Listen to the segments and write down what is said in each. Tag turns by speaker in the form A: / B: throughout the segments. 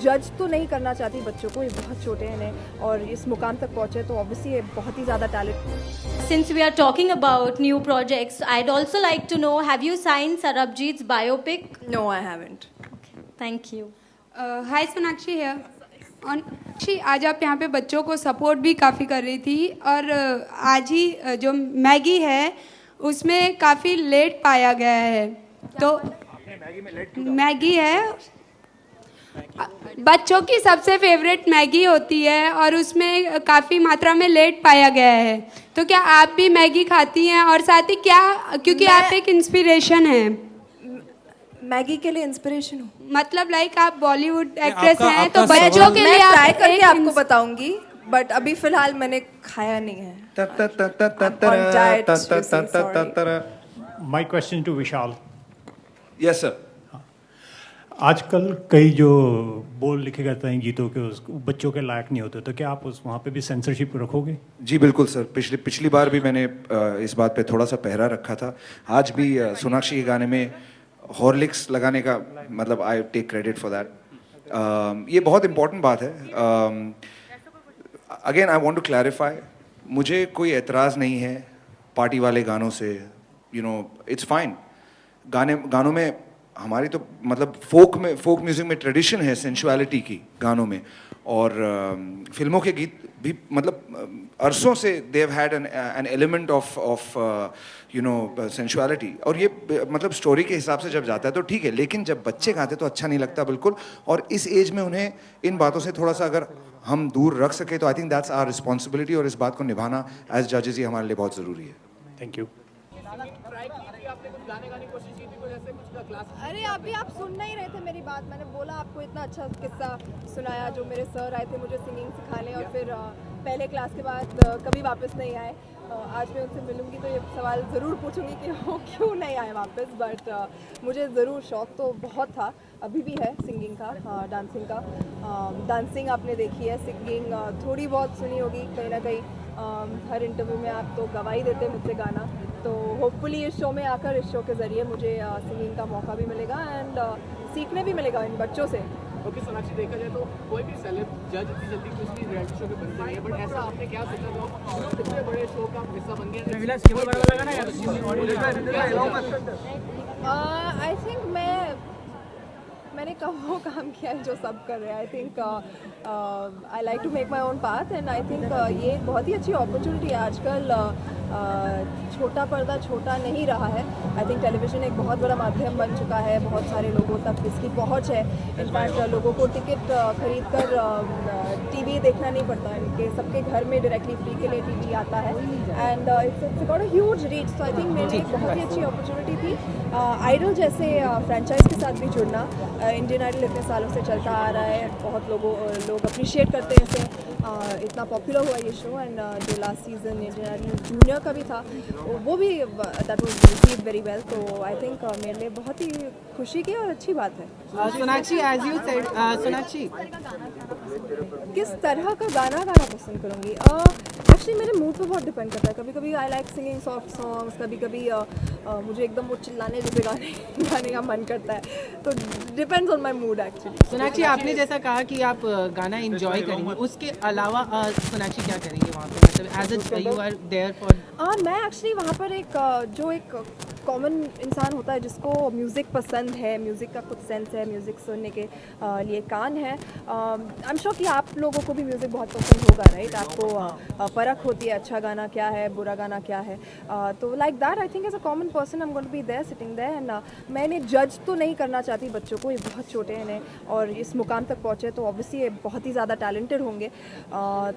A: जज तो नहीं करना चाहती बच्चों को, ये बहुत छोटे हैं और इस मुकाम तक पहुँचे तो ऑब्वियसली ये बहुत ही ज़्यादा talent.
B: Since we are talking about new projects, I'd also like to know, have you signed Sarabjit's biopic?
A: No, I haven't.
B: Thank you.
C: हाय सोनाक्षी है। सोनाक्षी, आज आप यहाँ पे बच्चों को सपोर्ट भी काफ़ी कर रही थी और आज ही जो मैगी है उसमें काफ़ी लेट पाया गया है, तो मैगी है बच्चों की सबसे फेवरेट मैगी होती है और उसमें काफ़ी मात्रा में लेट पाया गया है, तो क्या आप भी मैगी खाती हैं? और साथ ही क्या, क्योंकि आप एक इंस्पिरेशन हैं,
A: मैगी के लिए इंस्पिरेशन हूँ,
C: मतलब लाइक आप बॉलीवुड एक्ट्रेस हैं, तो बच्चों के लिए
A: ट्राई करके आपको बताऊंगी, बट अभी फिलहाल मैंने खाया नहीं है।
D: My question to Vishal.
E: Yes, sir.
D: आजकल कई जो बोल लिखे जाते हैं गीतों के उस बच्चों के लायक नहीं होते, तो क्या आप उस वहाँ पे भी सेंसरशिप रखोगे?
E: जी बिल्कुल सर, पिछली बार भी मैंने इस बात पे थोड़ा सा पहरा रखा था। आज भी सोनाक्षी के गाने में हॉर्लिक्स लगाने का, मतलब I take credit for that. ये बहुत इम्पोर्टेंट बात है। Again I want to clarify, मुझे कोई एतराज़ नहीं है पार्टी वाले गानों से, यू नो इट्स फाइन। गानों में हमारी तो मतलब फोक म्यूजिक में ट्रेडिशन है सेंसुअलिटी की गानों में, और फिल्मों के गीत भी मतलब अरसों से they have had an element of you know sensuality, और ये मतलब स्टोरी के हिसाब से जब जाता है तो ठीक है, लेकिन जब बच्चे गाते तो अच्छा नहीं लगता बिल्कुल। और इस एज में उन्हें इन बातों से थोड़ा सा अगर हम दूर रख सके तो I think that's our responsibility, और इस बात को निभाना एज जजेस ही हमारे लिए बहुत ज़रूरी है।
D: Thank you.
A: अरे अभी आप सुन नहीं रहे थे मेरी बात, मैंने बोला आपको इतना अच्छा किस्सा सुनाया जो मेरे सर आए थे मुझे सिंगिंग सिखाने, और फिर पहले क्लास के बाद कभी वापस नहीं आए। आज मैं उनसे मिलूंगी तो ये सवाल ज़रूर पूछूंगी कि वो क्यों नहीं आए वापस, बट मुझे ज़रूर शौक़ तो बहुत था, अभी भी है सिंगिंग का, डांसिंग का। डांसिंग आपने देखी है, सिंगिंग थोड़ी बहुत सुनी होगी कहीं ना कहीं। हर इंटरव्यू में आप तो गवाही देते मुझसे गाना, तो होपफुली इस शो में आकर इस शो के ज़रिए मुझे सिंगिंग का मौका भी मिलेगा एंड सीखने भी मिलेगा इन बच्चों से।
F: ओके सोनाक्षी, देखा जाए तो कोई भी सेलेब जज इतनी जल्दी कुछ भी रियलिटी शो के बनते नहीं है, बट ऐसा आपने क्या सोचा था इतने बड़े शो का हिस्सा बन गया?
A: आई थिंक मैंने वो काम किया है जो सब कर रहे हैं। I think I like to make my own path and I think ये बहुत ही अच्छी अपॉर्चुनिटी है। आजकल छोटा पर्दा छोटा नहीं रहा है। आई थिंक टेलीविज़न एक बहुत बड़ा माध्यम बन चुका है, बहुत सारे लोगों तक इसकी पहुंच है। इनफैक्ट लोगों को टिकट खरीद कर टीवी देखना नहीं पड़ता, इनके सबके घर में डायरेक्टली फ्री के लिए टीवी आता है and it's got a huge reach. तो आई थिंक मेरे लिए एक बहुत ही अच्छी अपॉर्चुनिटी थी आइडल जैसे फ्रेंचाइज के साथ भी जुड़ना। इंडियन आइडल इतने सालों से चलता आ रहा है, बहुत लोग अप्रिशिएट करते हैं इसे, इतना पॉपुलर हुआ ये शो। एंड जो last season Indian Idol Junior का भी था वो भी that was received very well. तो आई थिंक मेरे लिए बहुत ही खुशी की और अच्छी बात है।
G: Sonakshi, as you said, Sonakshi
A: किस तरह का गाना गाना पसंद करूँगी? एक्चुअली मेरे मूड पे बहुत डिपेंड करता है। कभी कभी I like singing soft songs, कभी कभी मुझे एकदम वो चिल्लाने जैसे गाने का मन करता है, तो depends on my mood actually.
G: Sonakshi, आपने जैसा कहा कि आप गाना एंजॉय करेंगे, उसके अलावा सोनाक्षी क्या करेंगे वहाँ पे, मतलब as a you are there for?
A: मैं एक्चुअली वहाँ पर एक कॉमन इंसान होता है जिसको म्यूज़िक पसंद है, म्यूज़िक का कुछ सेंस है, म्यूज़िक सुनने के लिए कान है। आई एम श्योर कि आप लोगों को भी म्यूज़िक बहुत पसंद होगा, राइट? आपको परख होती है अच्छा गाना क्या है, बुरा गाना क्या है। तो like that I think as a common person I am going to be there sitting there and मैंने जज तो नहीं करना चाहती बच्चों को, ये बहुत छोटे हैं और इस मुकाम तक पहुँचे तो ऑब्वियसली ये बहुत ही ज़्यादा टैलेंटेड होंगे,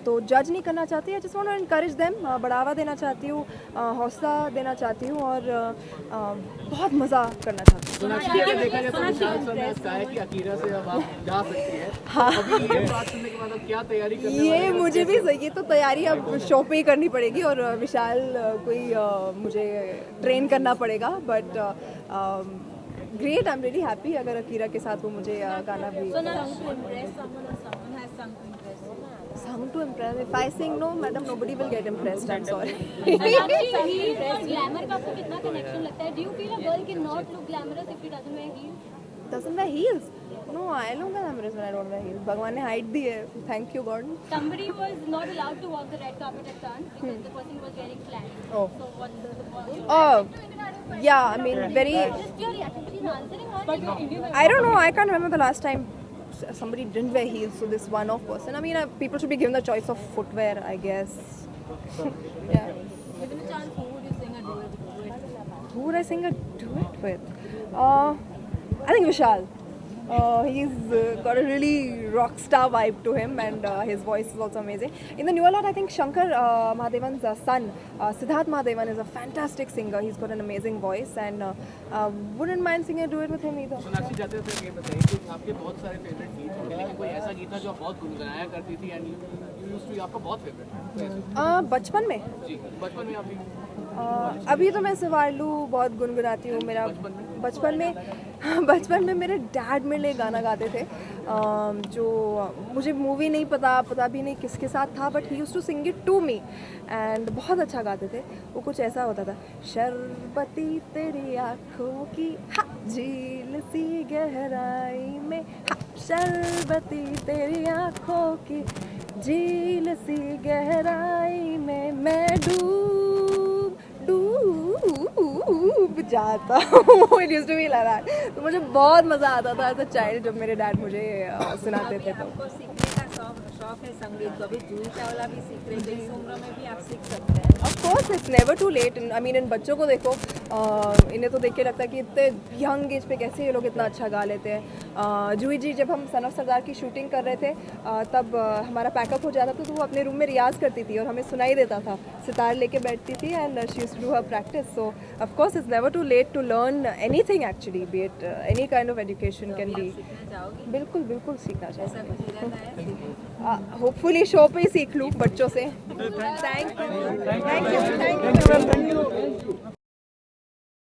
A: तो जज नहीं करना चाहती। I just want to encourage them, बढ़ावा देना चाहती हूँ, हौसला देना चाहती हूँ और बहुत मज़ा करना चाहती हूँ।
F: देखा जाए तो विशाल सर ने कहा है कि अकीरा से अब आप जा सकती हैं।
A: हाँ,
F: अभी ये बात सुनने के बाद अब क्या तैयारी करने वाले
A: ये
F: हैं?
A: मुझे भी सही, ये तो तैयारी अब शो पे ही करनी पड़ेगी और विशाल कोई मुझे ट्रेन करना पड़ेगा, but great, I am really happy अगर अकीरा के साथ वो मुझे गाना भी sung to impress. If I sing no, madam, nobody will get impressed. I'm sorry.
B: Glamour का आपको कितना कनेक्शन लगता है? Do you feel a girl cannot look glamorous if she doesn't wear heels?
A: Doesn't wear heels? No, I don't get embarrassed when I don't wear heels. भगवान ने height दी है. Thank you God.
B: Somebody was not allowed to walk the red carpet at Cannes because the person was wearing flats.
A: Oh.
B: So what's the
A: Yeah, I mean very.
B: Just your reaction. She's answering on.
A: I don't know. I can't remember the last time somebody didn't wear heels. So this one-off person. I mean, people should be given the choice of footwear, I guess. Yeah.
B: Given a chance, who would you sing a duet with?
A: Who would I sing a duet with? I think Vishal. He's got a really rock star vibe to him, and his voice is also amazing. In the newer lot, I think Shankar Mahadevan's son, Siddharth Mahadevan, is a fantastic singer. He's got an amazing voice, and wouldn't mind singing a duet with him either.
F: Sonakshi जाते थे ये बताइए कि आपके बहुत सारे favourite गीत होंगे लेकिन कोई ऐसा गीत था जो आप बहुत गुनगुनाया करती थी एंड यू यूज्ड टू आपका बहुत फेवरेट है
A: बचपन में
F: जी बचपन में आप भी
A: अभी तो मैं सवालू बहुत गुनगुनाती हूँ. मेरा बचपन में मेरे डैड मेरे लिए गाना गाते थे जो मुझे मूवी नहीं पता भी नहीं किसके साथ था, but he used to sing it to me and बहुत अच्छा गाते थे. वो कुछ ऐसा होता था, शरबती तेरी आँखों की झील सी गहराई में, शरबती तेरी आँखों की झील सी गहराई में मैं डूब जाता हूँ. It used to be like that. तो मुझे बहुत मज़ा आता था एज अ चाइल्ड जब मेरे डैड मुझे सुनाते थे. तो
H: आपको सीखने का शौक है संगीत को, अभी जूही चावला भी सीख रही है, इस उम्र में भी आप सीख सकते हैं.
A: Of course, it's never too late. I mean, इन बच्चों को देखो, इन्हें तो देख के लगता है कि इतने यंग एज पे कैसे ये लोग इतना अच्छा गा लेते हैं. जूही जी जब हम सन ऑफ सरदार की शूटिंग कर रहे थे तब हमारा पैकअप हो जाता था तो वो अपने रूम में रियाज़ करती थी और हमें सुनाई देता था. सितार लेके बैठती थी and she used to do her practice. So of course it's never too late to learn anything actually, be it any kind of education can be. बिल्कुल सीखना चाहिए. होपफुली शो पे ही सीख लूँ बच्चों से. Thank you.